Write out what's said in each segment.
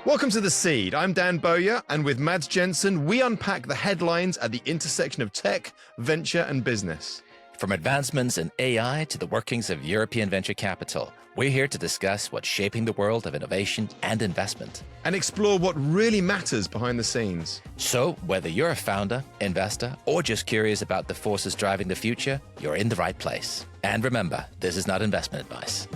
Welcome to The Seed. I'm Dan Bowyer, and with Mads Jensen, we unpack the headlines at the intersection of tech, venture, and business. From advancements in AI to the workings of European venture capital, we're here to discuss what's shaping the world of innovation and investment. And explore what really matters behind the scenes. So, whether you're a founder, investor, or just curious about the forces driving the future, you're in the right place. And remember, this is not investment advice.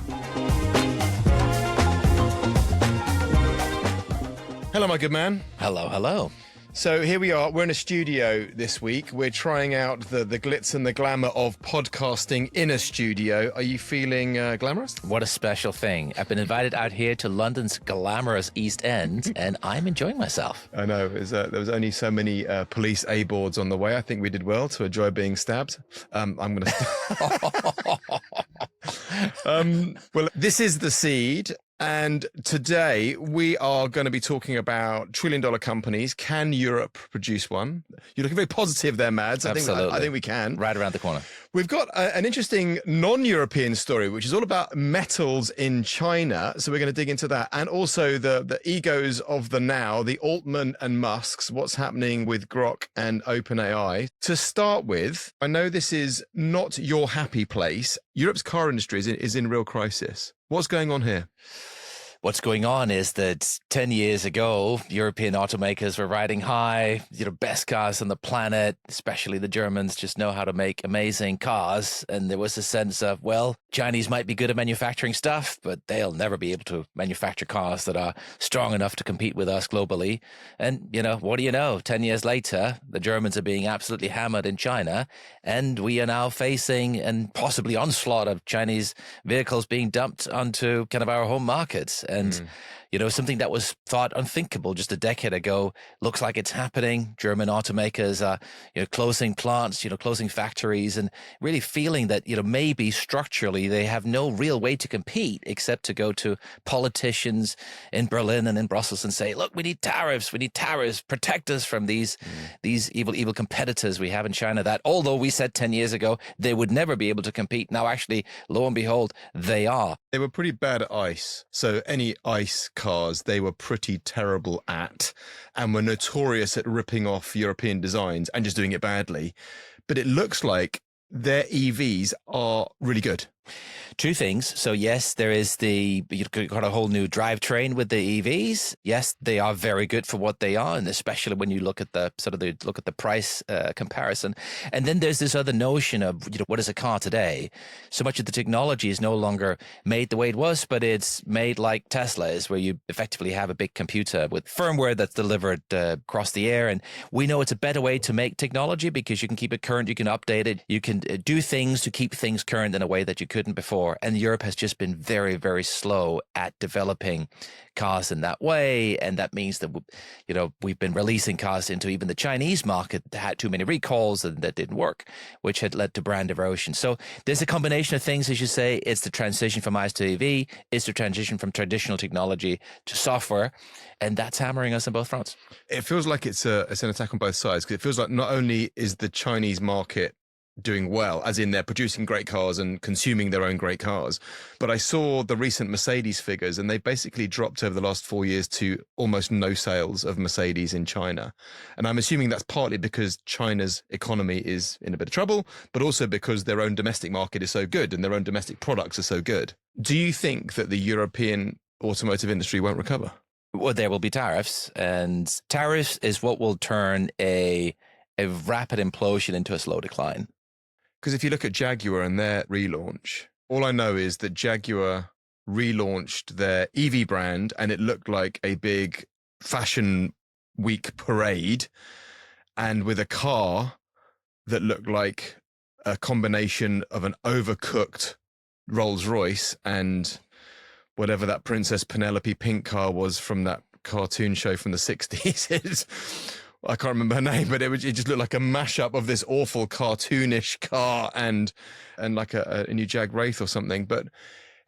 Hello, my good man. Hello, hello. So here we are. We're in a studio this week. We're trying out the glitz and the glamour of podcasting in a studio. Are you feeling glamorous? What a special thing. I've been invited out here to London's glamorous East End, and I'm enjoying myself. I know. There was only so many police A boards on the way. I think we did well to enjoy being stabbed. I'm going to... Well, this is The Seed. And today we are going to be talking about trillion-dollar companies. Can Europe produce one? You're looking very positive there, Mads. Absolutely. I think we can. Right around the corner. We've got an interesting non-European story, which is all about metals in China. So we're going to dig into that. And also the egos of the now, the Altman and Musks, what's happening with Grok and OpenAI. To start with, I know this is not your happy place. Europe's car industry is in real crisis. What's going on here? What's going on is that 10 years ago, European automakers were riding high, best cars on the planet, especially the Germans just know how to make amazing cars. And there was a sense of, well, Chinese might be good at manufacturing stuff, but they'll never be able to manufacture cars that are strong enough to compete with us globally. And, what do you know? 10 years later, the Germans are being absolutely hammered in China, and we are now facing and possibly onslaught of Chinese vehicles being dumped onto kind of our home markets. And, something that was thought unthinkable just a decade ago looks like it's happening. German automakers are, closing plants, closing factories, and really feeling that, maybe structurally they have no real way to compete except to go to politicians in Berlin and in Brussels and say, look, we need tariffs, protect us from these evil competitors we have in China that, although we said 10 years ago they would never be able to compete, now actually, lo and behold, they are. They were pretty bad at ICE. So any ICE cars they were pretty terrible at, and were notorious at ripping off European designs and just doing it badly. But it looks like their EVs are really good. Two things. So yes, you've got a whole new drivetrain with the EVs. Yes, they are very good for what they are, and especially when you look at the price comparison. And then there's this other notion of what is a car today? So much of the technology is no longer made the way it was, but it's made like Tesla is, where you effectively have a big computer with firmware that's delivered across the air. And we know it's a better way to make technology because you can keep it current, you can update it, you can do things to keep things current in a way that you couldn't before. And Europe has just been very, very slow at developing cars in that way. And that means that, we've been releasing cars into even the Chinese market that had too many recalls and that didn't work, which had led to brand erosion. So there's a combination of things, as you say. It's the transition from ICE to EV. It's the transition from traditional technology to software. And that's hammering us on both fronts. It feels like it's an attack on both sides, because it feels like not only is the Chinese market doing well, as in they're producing great cars and consuming their own great cars. But I saw the recent Mercedes figures, and they basically dropped over the last 4 years to almost no sales of Mercedes in China. And I'm assuming that's partly because China's economy is in a bit of trouble, but also because their own domestic market is so good and their own domestic products are so good. Do you think that the European automotive industry won't recover? Well, there will be tariffs, and tariffs is what will turn a rapid implosion into a slow decline. Because if you look at Jaguar and their relaunch, all I know is that Jaguar relaunched their EV brand and it looked like a big fashion week parade, and with a car that looked like a combination of an overcooked Rolls-Royce and whatever that Princess Penelope pink car was from that cartoon show from the 60s. I can't remember her name, but it just looked like a mashup of this awful cartoonish car and like a new Jag Wraith or something. But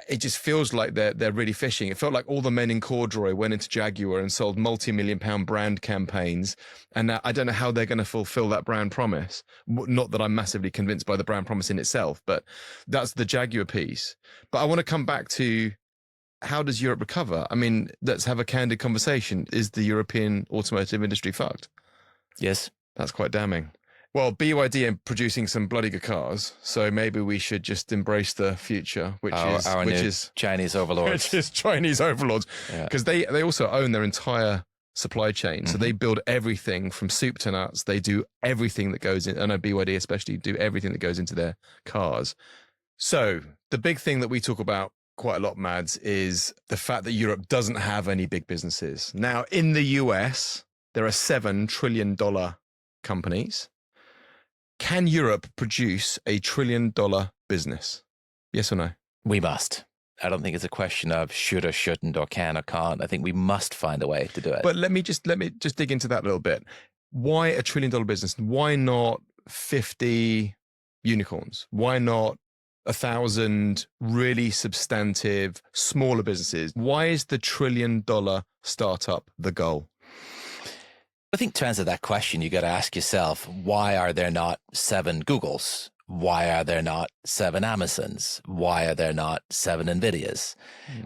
it just feels like they're really fishing. It felt like all the men in corduroy went into Jaguar and sold multi-million-pound brand campaigns. And now I don't know how they're going to fulfill that brand promise. Not that I'm massively convinced by the brand promise in itself, but that's the Jaguar piece. But I want to come back to how does Europe recover? I mean, let's have a candid conversation. Is the European automotive industry fucked? Yes. That's quite damning. Well, BYD are producing some bloody good cars, so maybe we should just embrace the future, which is Chinese overlords. Which is Chinese overlords, because they also own their entire supply chain. So they build everything from soup to nuts. They do everything that goes in. I know BYD especially do everything that goes into their cars. So the big thing that we talk about quite a lot, Mads, is the fact that Europe doesn't have any big businesses. Now, in the US, there are $7 trillion companies. Can Europe produce a $1 trillion business? Yes or no? We must. I don't think it's a question of should or shouldn't or can or can't. I think we must find a way to do it. But let me just dig into that a little bit. Why a $1 trillion business? Why not 50 unicorns? Why not 1,000 really substantive smaller businesses? Why is the $1 trillion startup the goal? I think to answer that question, you got to ask yourself, why are there not 7 Googles? Why are there not 7 Amazons? Why are there not 7 NVIDIAs?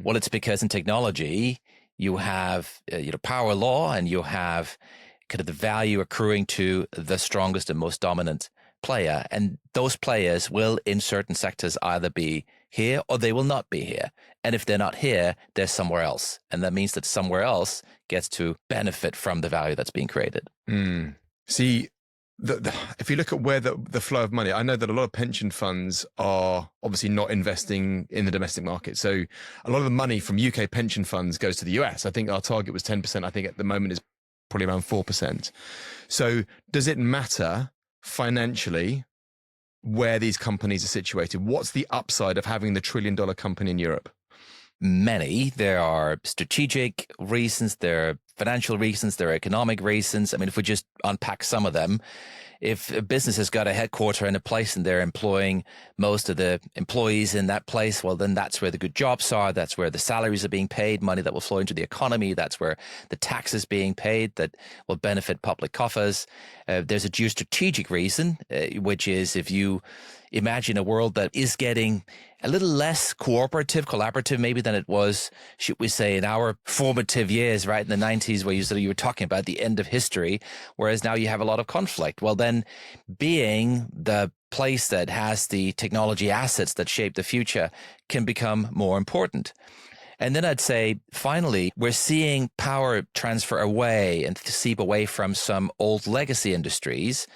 Well, it's because in technology, you have power law, and you have kind of the value accruing to the strongest and most dominant player. And those players will, in certain sectors, either be here or they will not be here. And if they're not here, they're somewhere else. And that means that somewhere else gets to benefit from the value that's being created. See, if you look at where the flow of money, I know that a lot of pension funds are obviously not investing in the domestic market. So a lot of the money from UK pension funds goes to the US. I think our target was 10%. I think at the moment is probably around 4%. So does it matter financially where these companies are situated? What's the upside of having the $1 trillion company in Europe? Many. There are strategic reasons, there are financial reasons, there are economic reasons. I mean, if we just unpack some of them, if a business has got a headquarter in a place and they're employing most of the employees in that place, well, then that's where the good jobs are. That's where the salaries are being paid, money that will flow into the economy. That's where the tax is being paid that will benefit public coffers. There's a geostrategic reason, which is if you imagine a world that is getting a little less collaborative maybe than it was, should we say, in our formative years, right, in the 90s, where you were talking about the end of history, whereas now you have a lot of conflict. Well, then being the place that has the technology assets that shape the future can become more important. And then I'd say, finally, we're seeing power transfer away and seep away from some old legacy industries,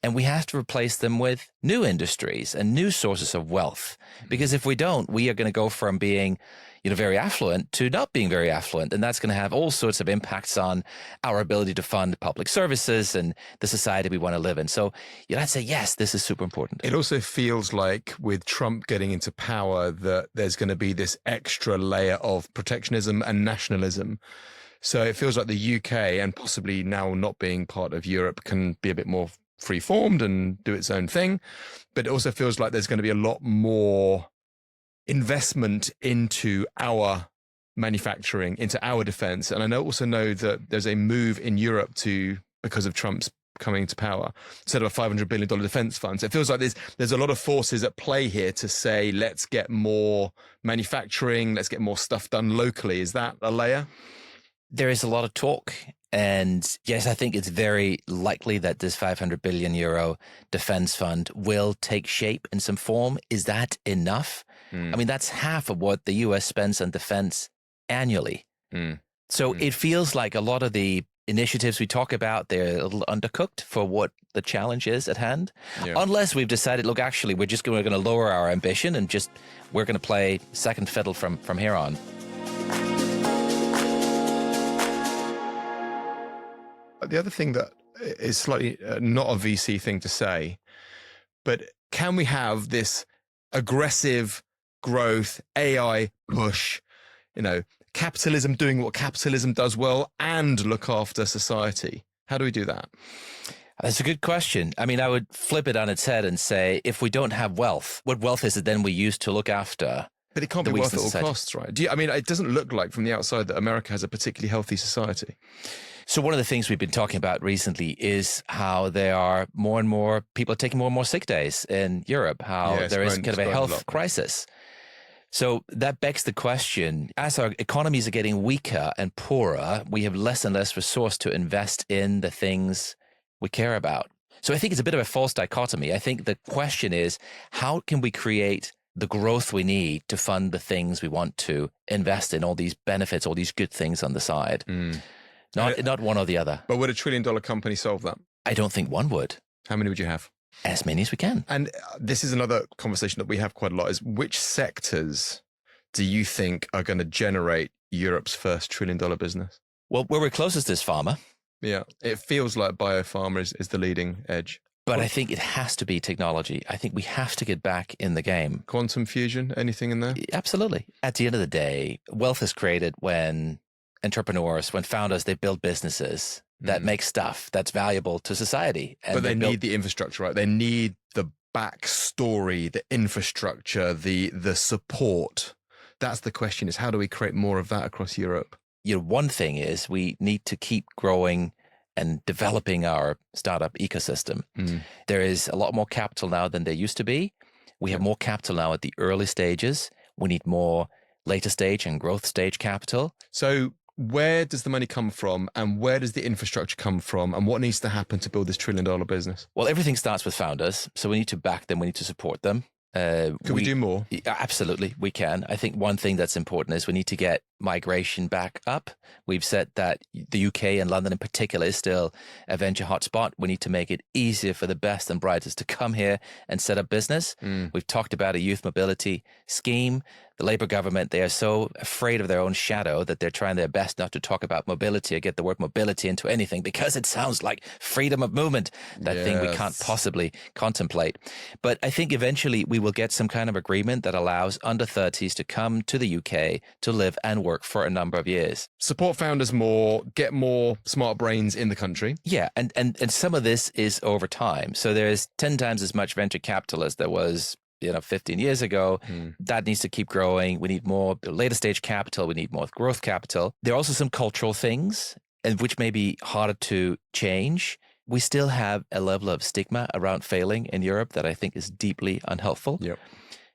and we have to replace them with new industries and new sources of wealth. Because if we don't, we are going to go from being very affluent to not being very affluent. And that's going to have all sorts of impacts on our ability to fund public services and the society we want to live in. So I'd say, yes, this is super important. It also feels like with Trump getting into power that there's going to be this extra layer of protectionism and nationalism. So it feels like the UK, and possibly now not being part of Europe, can be a bit more free-formed and do its own thing. But it also feels like there's going to be a lot more investment into our manufacturing, into our defense. And I also know that there's a move in Europe because of Trump's coming to power, instead of a $500 billion defense fund. So it feels like there's a lot of forces at play here to say, let's get more manufacturing, let's get more stuff done locally. Is that a layer? There is a lot of talk. And yes, I think it's very likely that this 500 billion euro defense fund will take shape in some form. Is that enough? I mean, that's half of what the US spends on defense annually. So it feels like a lot of the initiatives we talk about, they're a little undercooked for what the challenge is at hand. Yeah. Unless we've decided, look, actually, we're going to lower our ambition and we're going to play second fiddle from here on. The other thing that is slightly not a VC thing to say, but can we have this aggressive growth, AI push, capitalism doing what capitalism does well and look after society? How do we do that? That's a good question. I mean, I would flip it on its head and say, if we don't have wealth, what wealth is it then we use to look after? But it can't be wealth at all costs, right? It doesn't look like from the outside that America has a particularly healthy society. So one of the things we've been talking about recently is how there are more and more people are taking more and more sick days in Europe, how there is kind of a health crisis. So that begs the question, as our economies are getting weaker and poorer, we have less and less resource to invest in the things we care about. So I think it's a bit of a false dichotomy. I think the question is, how can we create the growth we need to fund the things we want to invest in, all these benefits, all these good things on the side? Not one or the other. But would $1 trillion company solve that? I don't think one would. How many would you have? As many as we can. And this is another conversation that we have quite a lot, is which sectors do you think are going to generate Europe's first $1 trillion business? Well, where we're closest is pharma. Yeah, it feels like biopharma is the leading edge. But I think it has to be technology. I think we have to get back in the game. Quantum fusion, anything in there? Absolutely. At the end of the day, wealth is created when entrepreneurs, when founders, they build businesses that make stuff that's valuable to society. And but they need the infrastructure, right? They need the backstory, the infrastructure, the support. That's the question, is how do we create more of that across Europe? One thing is we need to keep growing and developing our startup ecosystem. There is a lot more capital now than there used to be. We have more capital now at the early stages. We need more later stage and growth stage capital. So where does the money come from, and where does the infrastructure come from, and what needs to happen to build this $1 trillion business? Well, everything starts with founders. So we need to back them. We need to support them. Can we do more? Absolutely, we can. I think one thing that's important is we need to get migration back up. We've said that the UK and London in particular is still a venture hotspot. We need to make it easier for the best and brightest to come here and set up business. We've talked about a youth mobility scheme. The Labour government, they are so afraid of their own shadow that they're trying their best not to talk about mobility or get the word mobility into anything, because it sounds like freedom of movement, that thing we can't possibly contemplate. But I think eventually we will get some kind of agreement that allows under 30s to come to the UK to live and work for a number of years. Support founders more, get more smart brains in the country. Yeah, and some of this is over time. So there's 10 times as much venture capital as there was 15 years ago. That needs to keep growing. We need more later stage capital. We need more growth capital. There are also some cultural things, and which may be harder to change. We still have a level of stigma around failing in Europe that I think is deeply unhelpful. Yep.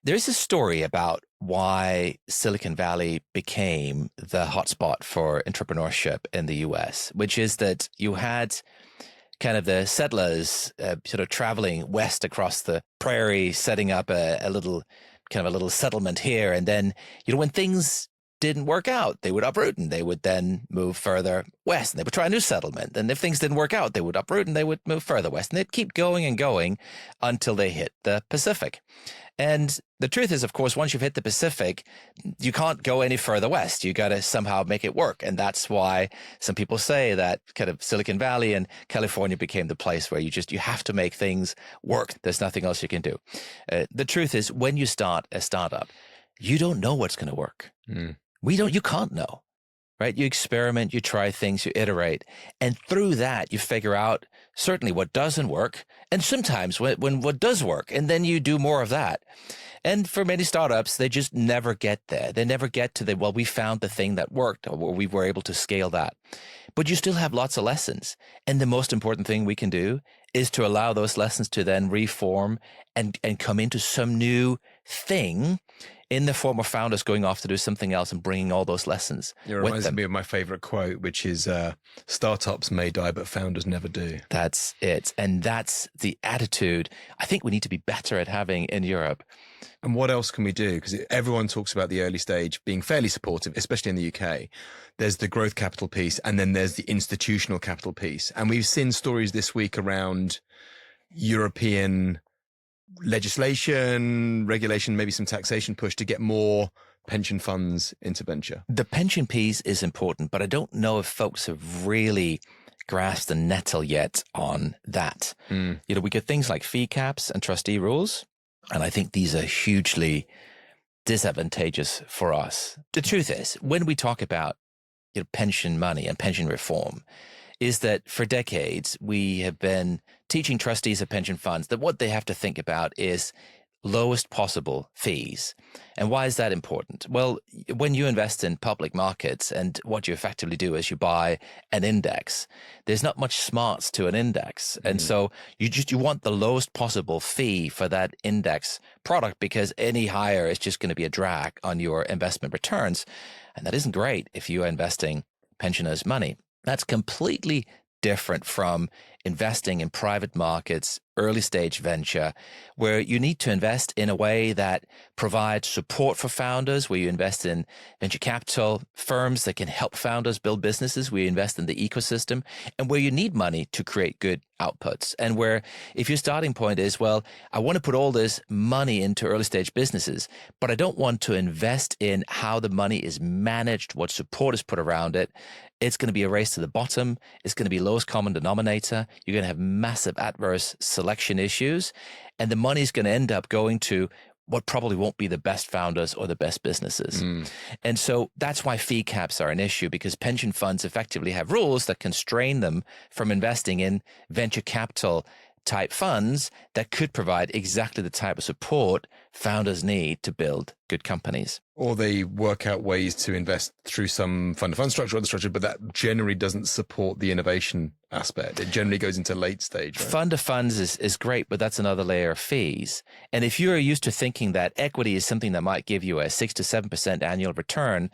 There's a story about why Silicon Valley became the hotspot for entrepreneurship in the US, which is that you had kind of the settlers sort of traveling west across the prairie, setting up a little settlement here. And then, when things didn't work out, they would uproot and they would then move further west and they would try a new settlement. And if things didn't work out, they would uproot and they would move further west. And they'd keep going and going until they hit the Pacific. And the truth is, of course, once you've hit the Pacific, you can't go any further west. You got to somehow make it work. And that's why some people say that kind of Silicon Valley and California became the place where you have to make things work. There's nothing else you can do. The truth is, when you start a startup, you don't know what's going to work. You can't know, right? You experiment, you try things, you iterate. And through that, you figure out certainly what doesn't work, and sometimes when what does work, and then you do more of that. And for many startups, they just never get there. They never get to we found the thing that worked, or we were able to scale that. But you still have lots of lessons. And the most important thing we can do is to allow those lessons to then reform and come into some new thing in the form of founders going off to do something else and bringing all those lessons with them. It reminds me of my favorite quote, which is startups may die, but founders never do. That's it. And that's the attitude I think we need to be better at having in Europe. And what else can we do? Because everyone talks about the early stage being fairly supportive, especially in the UK. There's the growth capital piece, and then there's the institutional capital piece. And we've seen stories this week around European legislation, regulation, maybe some taxation push to get more pension funds into venture. The pension piece is important, but I don't know if folks have really grasped the nettle yet on that. We get things like fee caps and trustee rules, and I think these are hugely disadvantageous for us. The truth is, when we talk about pension money and pension reform, is that for decades we have been teaching trustees of pension funds that what they have to think about is lowest possible fees. And why is that important? Well, when you invest in public markets, and what you effectively do is you buy an index, there's not much smarts to an index. And so you want the lowest possible fee for that index product, because any higher is just going to be a drag on your investment returns. And that isn't great if you are investing pensioners' money. That's completely different from investing in private markets, early stage venture, where you need to invest in a way that provides support for founders, where you invest in venture capital firms that can help founders build businesses, where you invest in the ecosystem, and where you need money to create good outputs. And where if your starting point is, well, I want to put all this money into early stage businesses, but I don't want to invest in how the money is managed, what support is put around it, it's going to be a race to the bottom. It's going to be lowest common denominator. You're going to have massive adverse selection issues, and the money is going to end up going to what probably won't be the best founders or the best businesses. And so that's why fee caps are an issue, because pension funds effectively have rules that constrain them from investing in venture capital type funds that could provide exactly the type of support founders need to build good companies. Or they work out ways to invest through some fund-to-fund structure or other structure, but that generally doesn't support the innovation aspect. It generally goes into late stage. Right? Fund of funds is great, but that's another layer of fees. And if you're used to thinking that equity is something that might give you a 6 to 7% annual return,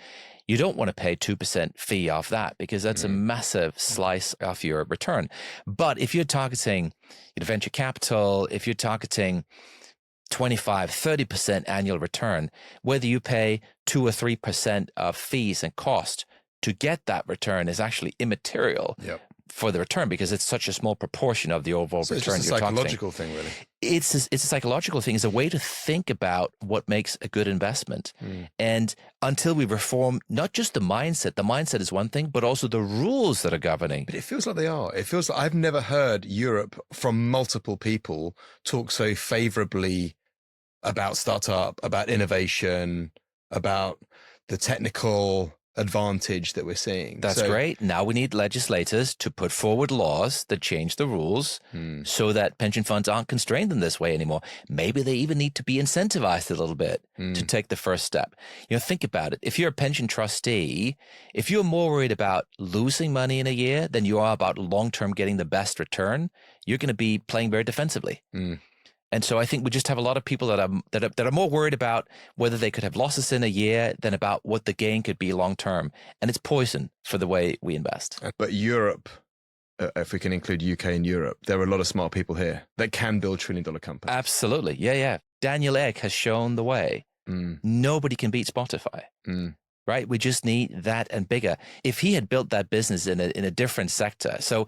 you don't want to pay 2% fee off that, because that's a massive slice off your return. But if you're targeting venture capital, if you're targeting 25, 30% annual return, whether you pay 2 or 3% of fees and cost to get that return is actually immaterial for the return, because it's such a small proportion of the overall return. It's just a psychological thing, really. It's a psychological thing. It's a way to think about what makes a good investment. And until we reform not just the mindset is one thing, but also the rules that are governing. But it feels like they are. It feels like I've never heard Europe from multiple people talk so favorably about startup, about innovation, about the technical advantage that we're seeing. That's great. Now we need legislators to put forward laws that change the rules so that pension funds aren't constrained in this way anymore. Maybe they even need to be incentivized a little bit to take the first step. Think about it. If you're a pension trustee, if you're more worried about losing money in a year than you are about long-term getting the best return, you're going to be playing very defensively. And so I think we just have a lot of people that are more worried about whether they could have losses in a year than about what the gain could be long term. And it's poison for the way we invest. But Europe, if we can include UK and Europe, there are a lot of smart people here that can build trillion-dollar companies. Absolutely. Yeah. Daniel Ek has shown the way. Nobody can beat Spotify. Right? We just need that and bigger. If he had built that business in a different sector, so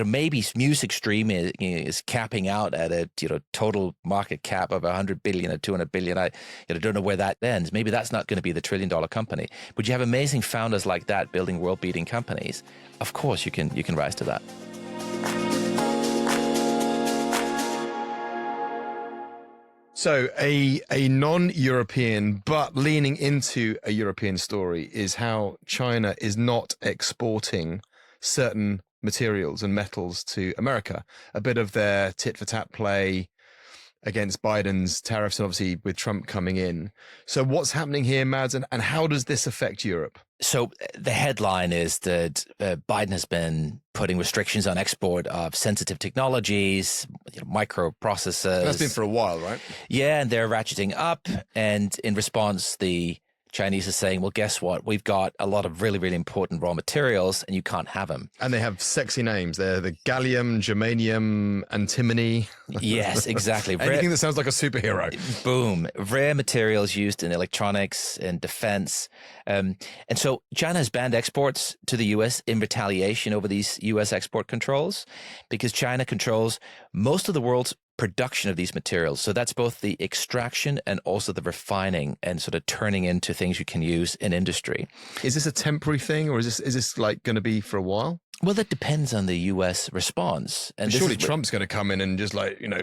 maybe music streaming is capping out at a total market cap of 100 billion or 200 billion. I don't know where that ends. Maybe that's not going to be the trillion-dollar company. But you have amazing founders like that building world-beating companies. Of course, you can rise to that. So a non-European but leaning into a European story is how China is not exporting certain materials and metals to America. A bit of their tit-for-tat play against Biden's tariffs, and obviously with Trump coming in. So what's happening here, Mads, and how does this affect Europe? So the headline is that Biden has been putting restrictions on export of sensitive technologies, microprocessors. That's been for a while, right? Yeah, and they're ratcheting up. And in response, the Chinese are saying, well, guess what? We've got a lot of really, really important raw materials and you can't have them. And they have sexy names. They're the gallium, germanium, antimony. Yes, exactly. Anything that sounds like a superhero. Boom. Rare materials used in electronics and defense. And so China has banned exports to the U.S. in retaliation over these U.S. export controls, because China controls most of the world's production of these materials. So that's both the extraction and also the refining and sort of turning into things you can use in industry. Is this a temporary thing, or is this like going to be for a while? Well, that depends on the U.S. response. And surely Trump's going to come in and just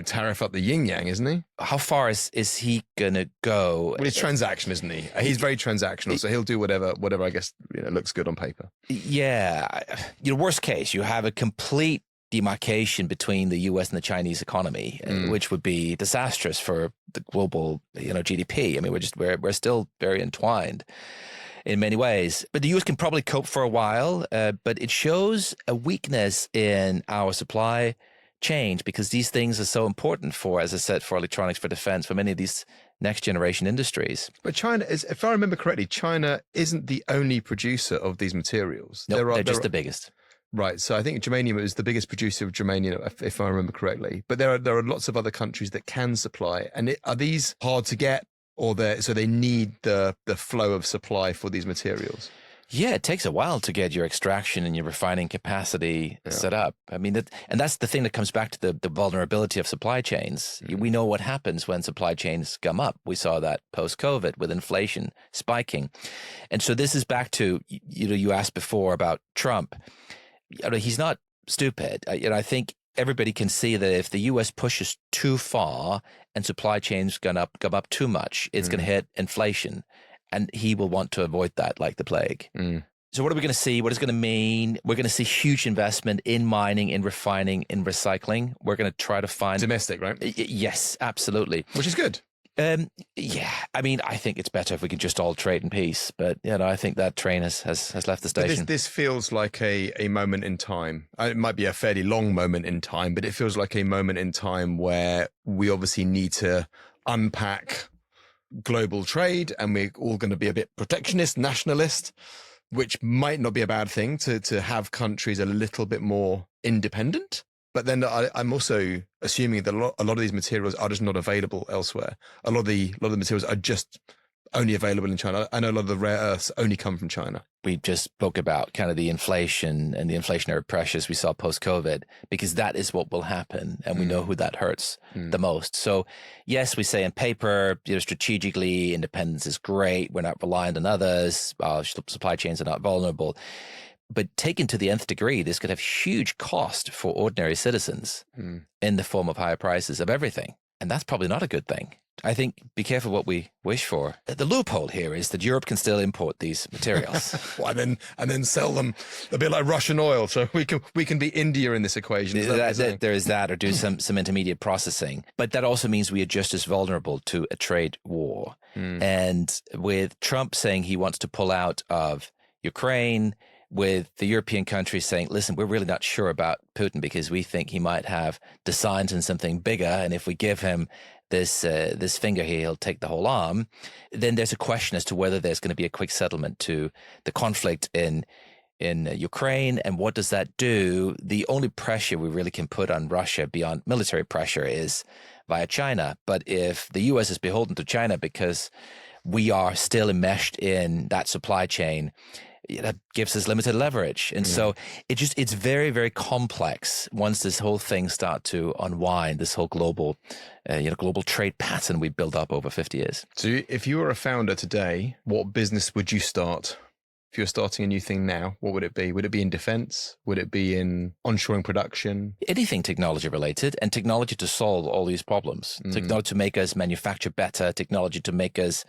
tariff up the yin yang, isn't he? How far is he going to go? Well, it's transaction, isn't he? He's very transactional, so he'll do whatever I guess looks good on paper. Yeah. Worst case, you have a complete demarcation between the U.S. and the Chinese economy, which would be disastrous for the global, GDP. I mean, we're still very entwined in many ways. But the US can probably cope for a while, but it shows a weakness in our supply chain because these things are so important for, as I said, for electronics, for defense, for many of these next generation industries. But China is, if I remember correctly, China isn't the only producer of these materials. No, they're just the biggest. Right. So I think germanium is the biggest producer of germanium, if I remember correctly. But there are lots of other countries that can supply. And are these hard to get, or so they need the flow of supply for these materials? Yeah, it takes a while to get your extraction and your refining capacity set up. I mean, and that's the thing that comes back to the vulnerability of supply chains. We know what happens when supply chains gum up. We saw that post-COVID with inflation spiking. And so this is back to, you asked before about Trump. He's not stupid. I think everybody can see that if the U.S. pushes too far and supply chains gum up too much, it's going to hit inflation. And he will want to avoid that like the plague. So what are we going to see? What is it going to mean? We're going to see huge investment in mining, in refining, in recycling. We're going to try to find... Domestic, right? Yes, absolutely. Which is good. Yeah, I mean, I think it's better if we could just all trade in peace. But, I think that train has left the station. This feels like a moment in time. It might be a fairly long moment in time, but it feels like a moment in time where we obviously need to unpack global trade, and we're all going to be a bit protectionist, nationalist, which might not be a bad thing to have countries a little bit more independent. But then I'm also assuming that a lot of these materials are just not available elsewhere. A lot of the materials are just only available in China. I know a lot of the rare earths only come from China. We just spoke about kind of the inflation and the inflationary pressures we saw post-COVID, because that is what will happen. And we know who that hurts the most. So yes, we say in paper, strategically, independence is great. We're not reliant on others. Our supply chains are not vulnerable. But taken to the nth degree, this could have huge cost for ordinary citizens in the form of higher prices of everything. And that's probably not a good thing. I think be careful what we wish for. The loophole here is that Europe can still import these materials. Well, and then sell them a bit like Russian oil. So we can be India in this equation. There is that, or do some intermediate processing. But that also means we are just as vulnerable to a trade war. And with Trump saying he wants to pull out of Ukraine, with the European countries saying, listen, we're really not sure about Putin because we think he might have designs in something bigger. And if we give him this finger here, he'll take the whole arm. Then there's a question as to whether there's going to be a quick settlement to the conflict in Ukraine. And what does that do? The only pressure we really can put on Russia beyond military pressure is via China. But if the U.S. is beholden to China because we are still enmeshed in that supply chain, that gives us limited leverage. And so it's very, very complex once this whole thing starts to unwind, this whole global trade pattern we built up over 50 years. So if you were a founder today, what business would you start? If you're starting a new thing now, what would it be? Would it be in defense? Would it be in onshoring production? Anything technology related, and technology to solve all these problems. Technology to make us manufacture better, technology to make us,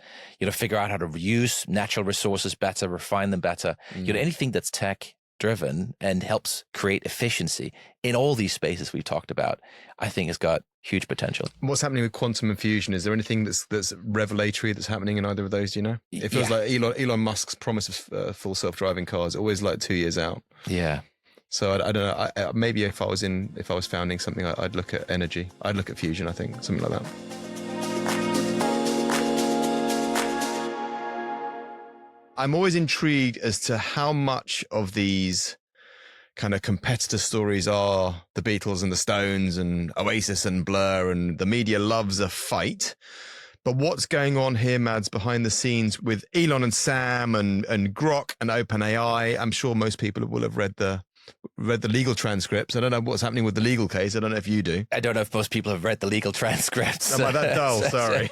figure out how to reuse natural resources better, refine them better. Anything that's tech driven and helps create efficiency in all these spaces we've talked about, I think has got huge potential. What's happening with quantum and fusion? Is there anything that's revelatory that's happening in either of those? Do you know? It feels like Elon Musk's promise of full self-driving cars always like 2 years out. Yeah. So I don't know. Maybe if I was founding something, I'd look at energy. I'd look at fusion. I think something like that. I'm always intrigued as to how much of these kind of competitor stories are the Beatles and the Stones and Oasis and Blur, and the media loves a fight. But what's going on here, Mads, behind the scenes with Elon and Sam and Grok and OpenAI? I'm sure most people will have read the legal transcripts. I don't know what's happening with the legal case. I don't know if you do. I don't know if most people have read the legal transcripts. Am I that dull? Sorry.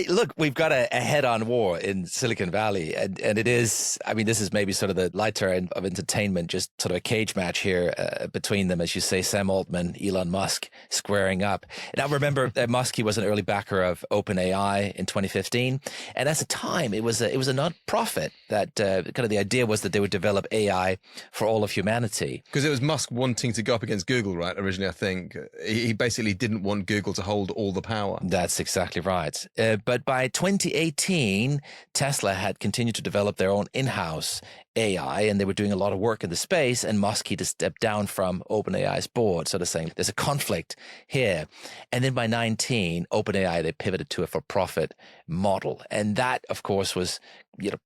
Look, we've got a head-on war in Silicon Valley, and it is, this is maybe sort of the lighter end of entertainment, just sort of a cage match here between them, as you say, Sam Altman, Elon Musk squaring up. Now, remember, Musk, he was an early backer of OpenAI in 2015, and at the time, it was a non-profit that kind of the idea was that they would develop AI for all of humanity. Because it was Musk wanting to go up against Google, right? Originally, I think he basically didn't want Google to hold all the power. That's exactly right. But by 2018, Tesla had continued to develop their own in-house AI, and they were doing a lot of work in the space, and Musk had to step down from OpenAI's board, sort of saying there's a conflict here. And then by 19, OpenAI, they pivoted to a for-profit model. And that, of course, was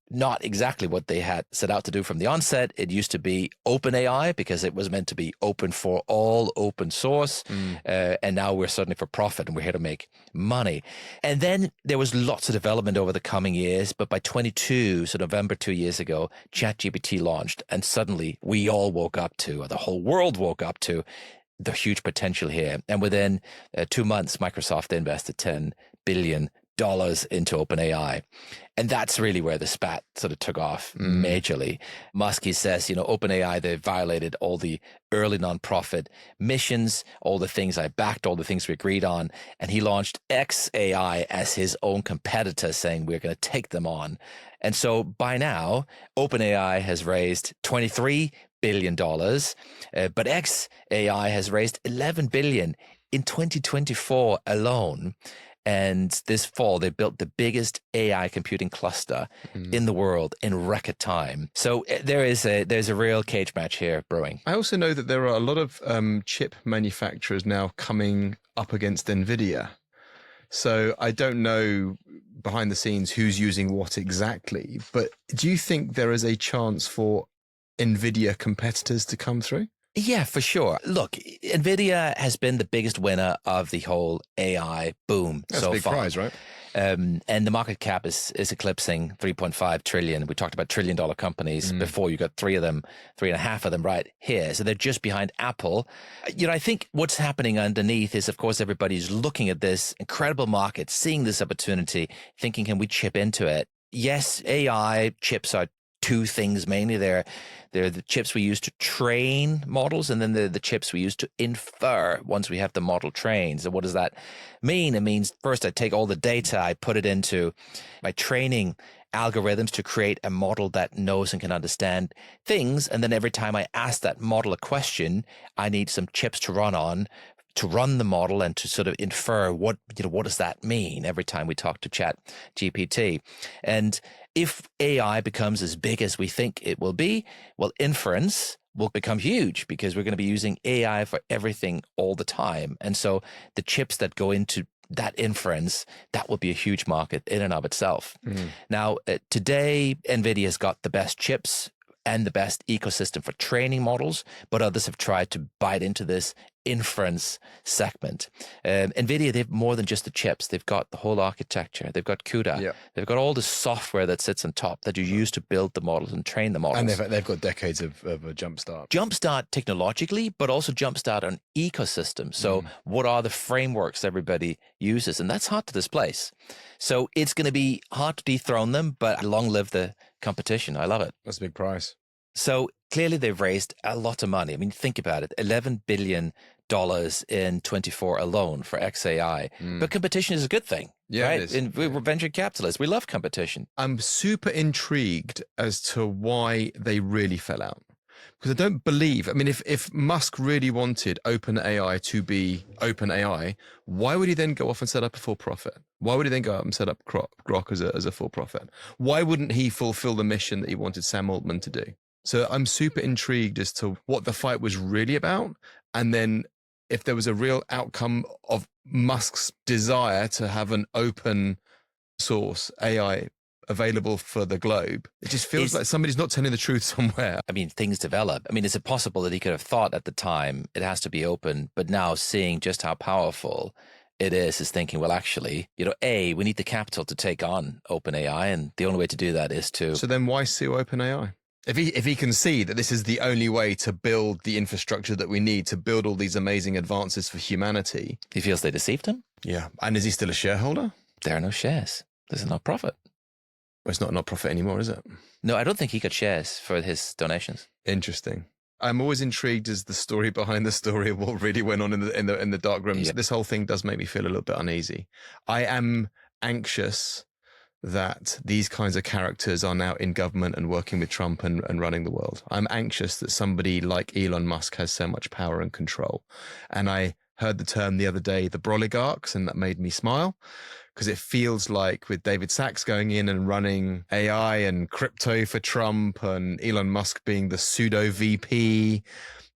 not exactly what they had set out to do from the onset. It used to be OpenAI because it was meant to be open for all, open source. And now we're suddenly for profit and we're here to make money. And then there was lots of development over the coming years. But by 22, so November 2 years ago, ChatGPT launched. And suddenly we all woke up to, or the whole world woke up to, the huge potential here. And within 2 months, Microsoft invested $10 billion into OpenAI. And that's really where the spat sort of took off majorly. Musk, he says, OpenAI, they violated all the early nonprofit missions, all the things I backed, all the things we agreed on. And he launched XAI as his own competitor, saying we're going to take them on. And so by now, OpenAI has raised $23 billion, but XAI has raised $11 billion in 2024 alone. And this fall, they built the biggest AI computing cluster in the world in record time. So there's a real cage match here brewing. I also know that there are a lot of chip manufacturers now coming up against NVIDIA. So I don't know behind the scenes who's using what exactly, but do you think there is a chance for NVIDIA competitors to come through? Yeah, for sure. Look, NVIDIA has been the biggest winner of the whole AI boom so far. That's a big prize, right? And the market cap is eclipsing 3.5 trillion. We talked about $1 trillion companies before. You got 3.5 of them right here. So they're just behind Apple. I think what's happening underneath is, of course, everybody's looking at this incredible market, seeing this opportunity, thinking, can we chip into it? Yes, AI chips are two things mainly. They're the chips we use to train models, and then they're the chips we use to infer once we have the model trained. So what does that mean? It means first I take all the data, I put it into my training algorithms to create a model that knows and can understand things. And then every time I ask that model a question, I need some chips to run on to run the model and to sort of infer what does that mean every time we talk to ChatGPT. And if AI becomes as big as we think it will be, well, inference will become huge because we're going to be using AI for everything all the time. And so the chips that go into that inference, that will be a huge market in and of itself. Now, today, NVIDIA's got the best chips and the best ecosystem for training models, but others have tried to bite into this inference segment. NVIDIA, they have more than just the chips. They've got the whole architecture. They've got CUDA. Yep. They've got all the software that sits on top that you use to build the models and train the models. And they've got decades of a jumpstart. Jumpstart technologically, but also jumpstart on ecosystem. So what are the frameworks everybody uses? And that's hard to displace. So it's going to be hard to dethrone them, but long live the competition. I love it. That's a big price. So clearly they've raised a lot of money. I mean, think about it, $11 billion in 24 alone for XAI. But competition is a good thing. Yeah, right? it is. And we're venture capitalists. We love competition. I'm super intrigued as to why they really fell out. Because I don't believe, if Musk really wanted OpenAI to be OpenAI, why would he then go off and set up a for-profit? Why would he then go out and set up Grok as a for-profit? Why wouldn't he fulfill the mission that he wanted Sam Altman to do? So I'm super intrigued as to what the fight was really about. And then if there was a real outcome of Musk's desire to have an open source AI available for the globe, it just feels like somebody's not telling the truth somewhere. I mean, things develop. I mean, is it possible that he could have thought at the time it has to be open, but now seeing just how powerful it is thinking, well, actually, we need the capital to take on OpenAI, and the only way to do that is to... So then why sue OpenAI? If he can see that this is the only way to build the infrastructure that we need to build all these amazing advances for humanity. He feels they deceived him? Yeah. And is he still a shareholder? There are no shares. There's no profit. Well, it's not profit anymore, is it? No, I don't think he got shares for his donations. Interesting. I'm always intrigued as the story behind the story of what really went on in the dark rooms. Yeah. This whole thing does make me feel a little bit uneasy. I am anxious that these kinds of characters are now in government and working with Trump and running the world. I'm anxious that somebody like Elon Musk has so much power and control. And I heard the term the other day, the broligarchs, and that made me smile, because it feels like with David Sachs going in and running AI and crypto for Trump and Elon Musk being the pseudo VP,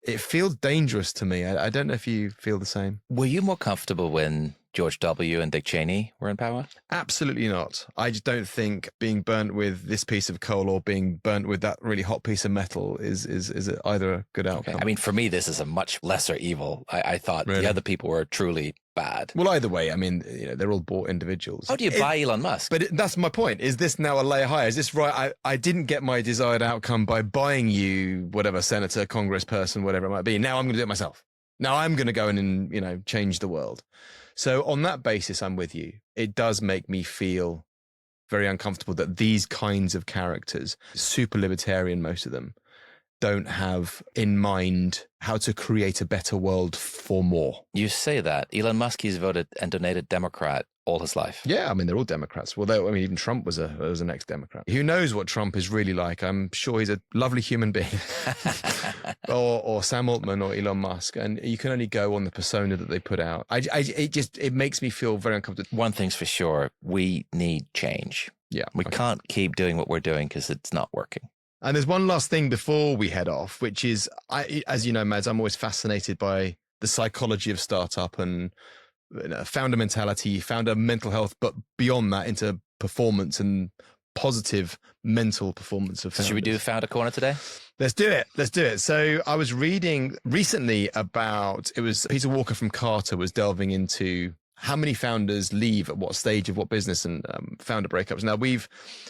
it feels dangerous to me. I don't know if you feel the same. Were you more comfortable when George W. and Dick Cheney were in power? Absolutely not. I just don't think being burnt with this piece of coal or being burnt with that really hot piece of metal is either a good outcome. Okay. I mean, for me, this is a much lesser evil. I thought Really? the other people were truly bad. Well, either way, I mean, they're all bought individuals. How do you buy Elon Musk? But that's my point. Is this now a layer higher? Is this right? I didn't get my desired outcome by buying you, whatever, senator, congressperson, whatever it might be. Now I'm going to do it myself. Now I'm going to go in and, change the world. So on that basis, I'm with you. It does make me feel very uncomfortable that these kinds of characters, super libertarian, most of them, don't have in mind how to create a better world for more. You say that. Elon Musk, he's voted and donated Democrat all his life. Yeah, I mean, they're all Democrats. Well, even Trump was an ex-Democrat. Who knows what Trump is really like? I'm sure he's a lovely human being. or Sam Altman or Elon Musk. And you can only go on the persona that they put out. It makes me feel very uncomfortable. One thing's for sure, we need change. Yeah. We can't keep doing what we're doing because it's not working. And there's one last thing before we head off, which is, as you know, Mads, I'm always fascinated by the psychology of startup and founder mentality, founder mental health, but beyond that into performance and positive mental performance of founders. Should we do Founder Corner today? Let's do it. So I was reading recently about, it was Peter Walker from Carter was delving into how many founders leave at what stage of what business and founder breakups. Now, we've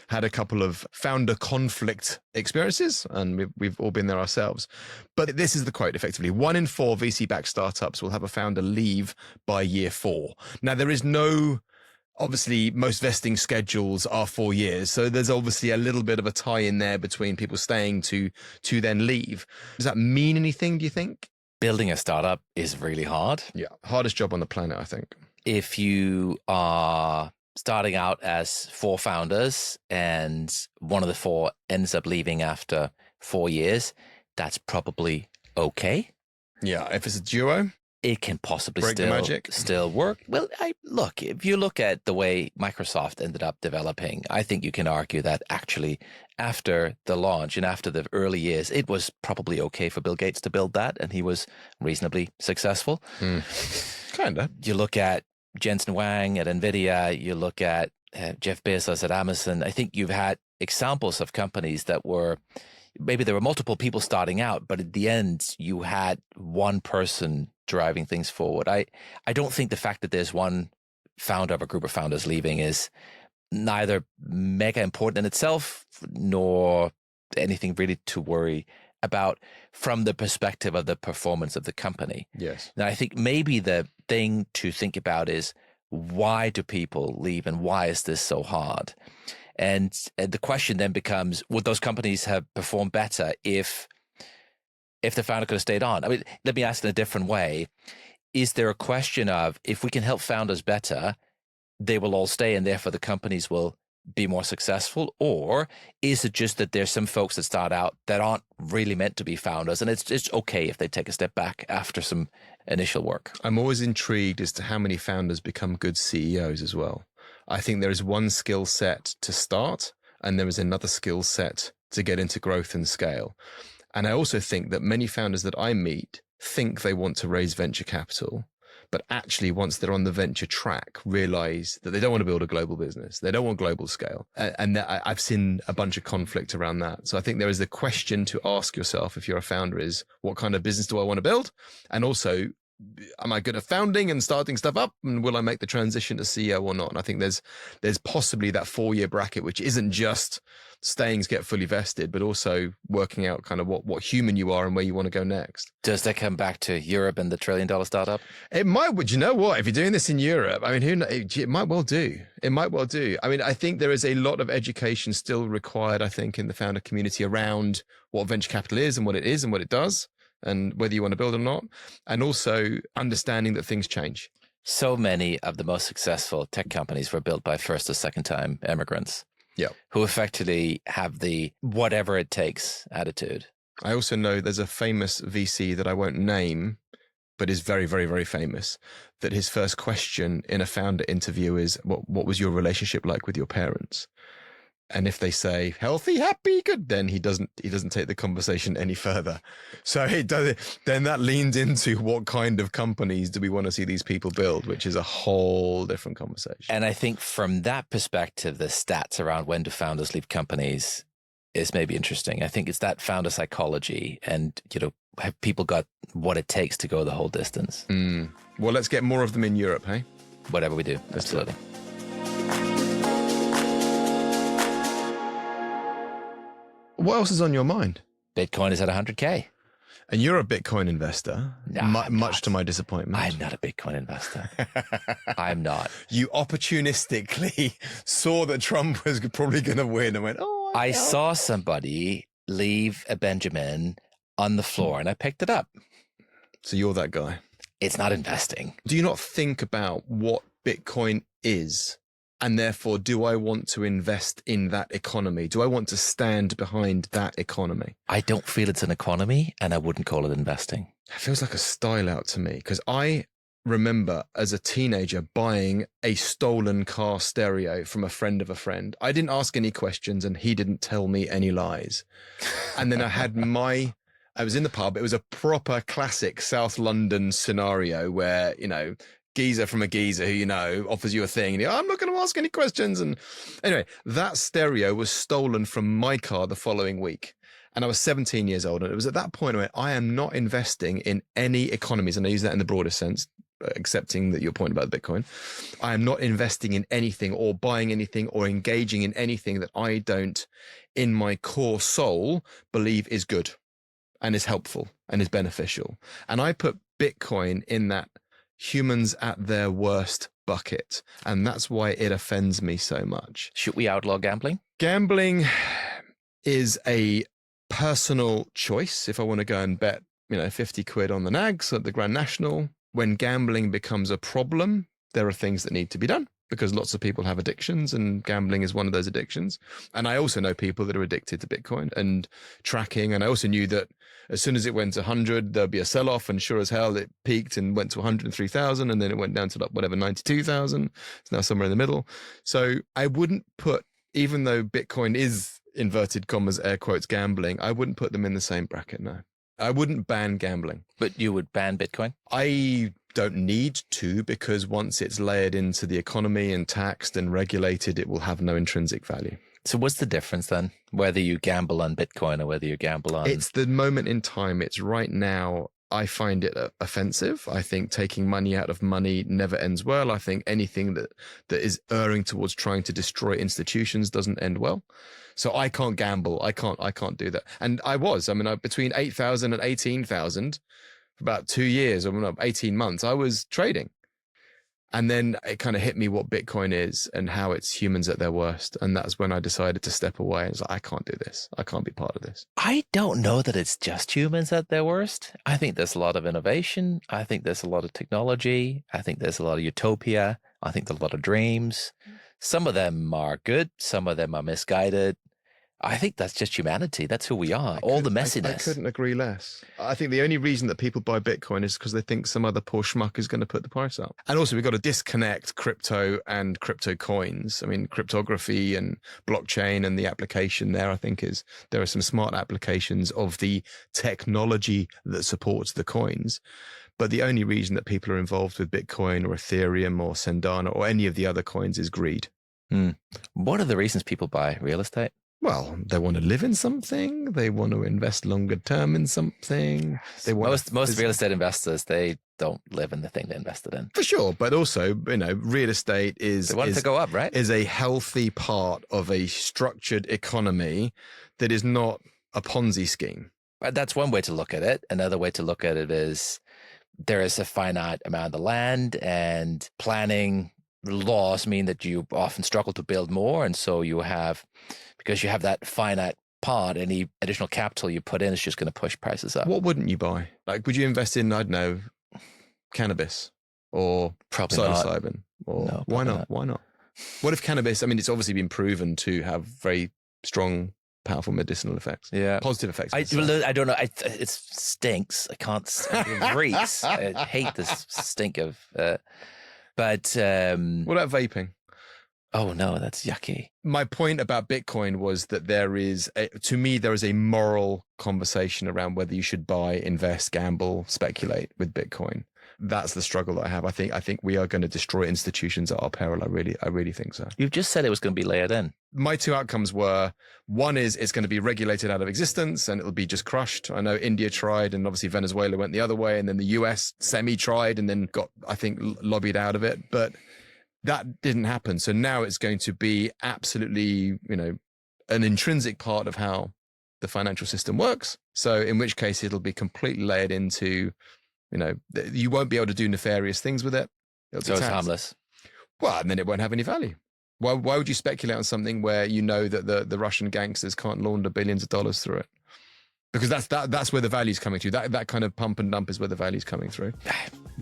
had a couple of founder conflict experiences and we've all been there ourselves. But this is the quote effectively: 1 in 4 VC-backed startups will have a founder leave by year 4. Now, there is obviously, most vesting schedules are 4 years. So there's obviously a little bit of a tie in there between people staying to then leave. Does that mean anything, do you think? Building a startup is really hard. Yeah. Hardest job on the planet, I think. If you are starting out as 4 founders and one of the 4 ends up leaving after 4 years, that's probably okay. Yeah. If it's a duo, it can possibly break the magic. Still work. Well, if you look at the way Microsoft ended up developing, I think you can argue that actually after the launch and after the early years, it was probably okay for Bill Gates to build that, and he was reasonably successful. Kind of. You look at Jensen Huang at NVIDIA, you look at Jeff Bezos at Amazon. I think you've had examples of companies that were, maybe there were multiple people starting out, but at the end you had one person driving things forward. I don't think the fact that there's one founder of a group of founders leaving is neither mega important in itself nor anything really to worry about from the perspective of the performance of the company. Yes. Now, I think maybe the thing to think about is, why do people leave and why is this so hard? And the question then becomes, would those companies have performed better if the founder could have stayed on? I mean, let me ask it in a different way. Is there a question of, if we can help founders better, they will all stay and therefore the companies will be more successful? Or is it just that there's some folks that start out that aren't really meant to be founders and it's okay if they take a step back after some initial work? I'm always intrigued as to how many founders become good CEOs as well. I think there is one skill set to start and there is another skill set to get into growth and scale. And I also think that many founders that I meet think they want to raise venture capital, but actually once they're on the venture track, realize that they don't want to build a global business. They don't want global scale. And I've seen a bunch of conflict around that. So I think there is the question to ask yourself if you're a founder is, what kind of business do I want to build? And also, am I good at founding and starting stuff up? And will I make the transition to CEO or not? And I think there's possibly that 4-year bracket, which isn't just staying to get fully vested, but also working out kind of what human you are and where you want to go next. Does that come back to Europe and the $1 trillion startup? It might. Would you know what? If you're doing this in Europe, I mean, it might well do. It might well do. I mean, I think there is a lot of education still required, I think, in the founder community around what venture capital is and what it does, and whether you want to build or not, and also understanding that things change. So many of the most successful tech companies were built by first or second time immigrants. Yeah. Who effectively have the whatever it takes attitude. I also know there's a famous VC that I won't name, but is very, very, very famous, that his first question in a founder interview is, what was your relationship like with your parents? And if they say healthy, happy, good, then he doesn't take the conversation any further. So then that leans into what kind of companies do we want to see these people build, which is a whole different conversation. And I think from that perspective, the stats around when do founders leave companies is maybe interesting. I think it's that founder psychology and, have people got what it takes to go the whole distance? Well, let's get more of them in Europe, hey? Whatever we do, absolutely. What else is on your mind? Bitcoin is at 100K. And you're a Bitcoin investor, much to my disappointment. I'm not a Bitcoin investor. I'm not. You opportunistically saw that Trump was probably going to win and went, oh, I saw somebody leave a Benjamin on the floor and I picked it up. So you're that guy. It's not investing. Do you not think about what Bitcoin is? And therefore, do I want to invest in that economy? Do I want to stand behind that economy? I don't feel it's an economy and I wouldn't call it investing. It feels like a style out to me because I remember as a teenager buying a stolen car stereo from a friend of a friend. I didn't ask any questions and he didn't tell me any lies. And then I was in the pub. It was a proper classic South London scenario where, geezer from a geezer who, offers you a thing. And I'm not going to ask any questions. And anyway, that stereo was stolen from my car the following week. And I was 17 years old. And it was at that point where I am not investing in any economies. And I use that in the broadest sense, accepting that your point about Bitcoin. I am not investing in anything or buying anything or engaging in anything that I don't, in my core soul, believe is good and is helpful and is beneficial. And I put Bitcoin in that humans at their worst bucket. And that's why it offends me so much. Should we outlaw gambling? Gambling is a personal choice. If I want to go and bet, 50 quid on the Nags at the Grand National, when gambling becomes a problem, there are things that need to be done because lots of people have addictions and gambling is one of those addictions. And I also know people that are addicted to Bitcoin and tracking. And I also knew that as soon as it went to 100, there'd be a sell-off, and sure as hell, it peaked and went to 103,000, and then it went down to 92,000. It's now somewhere in the middle. So I wouldn't put, even though Bitcoin is inverted commas, air quotes, gambling, I wouldn't put them in the same bracket, no. I wouldn't ban gambling. But you would ban Bitcoin? I don't need to, because once it's layered into the economy and taxed and regulated, it will have no intrinsic value. So what's the difference then, whether you gamble on Bitcoin or whether you gamble on... It's the moment in time. It's right now. I find it offensive. I think taking money out of money never ends well. I think anything that is erring towards trying to destroy institutions doesn't end well. So I can't gamble. I can't do that. And between 8,000 and 18,000 for about 2 years, 18 months, I was trading. And then it kind of hit me what Bitcoin is and how it's humans at their worst. And that's when I decided to step away. I was like, I can't do this. I can't be part of this. I don't know that it's just humans at their worst. I think there's a lot of innovation. I think there's a lot of technology. I think there's a lot of utopia. I think there's a lot of dreams. Some of them are good. Some of them are misguided. I think that's just humanity. That's who we are. All the messiness. I couldn't agree less. I think the only reason that people buy Bitcoin is because they think some other poor schmuck is going to put the price up. And also we've got to disconnect crypto and crypto coins. I mean, cryptography and blockchain and the application there, I think there are some smart applications of the technology that supports the coins. But the only reason that people are involved with Bitcoin or Ethereum or Sendana or any of the other coins is greed. What are the reasons people buy real estate? Well, they want to live in something. They want to invest longer term in something. They want most real estate investors, they don't live in the thing they invested in. For sure. But also, real estate they want it to go up, right? Is a healthy part of a structured economy that is not a Ponzi scheme. That's one way to look at it. Another way to look at it is there is a finite amount of land, and planning laws mean that you often struggle to build more. And so because you have that finite part, any additional capital you put in is just going to push prices up. What wouldn't you buy? Like, would you invest in, I don't know, cannabis? or Probably not. psilocybin? Or No, why probably not? Why not? What if cannabis? I mean, it's obviously been proven to have very strong, powerful medicinal effects. Yeah. Positive effects. I don't know. It stinks. I can't. It reeks. I hate this stink of. But What about vaping? oh no, that's yucky. My point about Bitcoin was that there is a moral conversation around whether you should buy, invest, gamble, speculate with Bitcoin. That's the struggle that I have. I think we are going to destroy institutions at our peril. I really think so. You've just said it was going to be layered in. My two outcomes were, one is it's going to be regulated out of existence and it'll be just crushed. I know India tried, and obviously Venezuela went the other way, and then the US semi-tried and then got, I think, lobbied out of it. But that didn't happen. So now it's going to be absolutely, an intrinsic part of how the financial system works. So in which case it'll be completely layered into, you won't be able to do nefarious things with it. So it's harmless. Well, and then it won't have any value. Why would you speculate on something where you know that the Russian gangsters can't launder billions of dollars through it? Because that's where the value's coming to. That kind of pump and dump is where the value's coming through.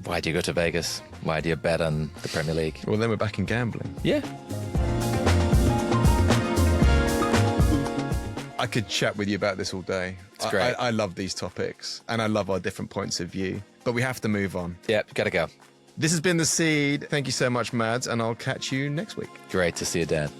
Why do you go to Vegas? Why do you bet on the Premier League? Well, then we're back in gambling. Yeah. I could chat with you about this all day. It's great. I love these topics and I love our different points of view, but we have to move on. Yep, gotta go. This has been The Seed. Thank you so much, Mads, and I'll catch you next week. Great to see you, Dan.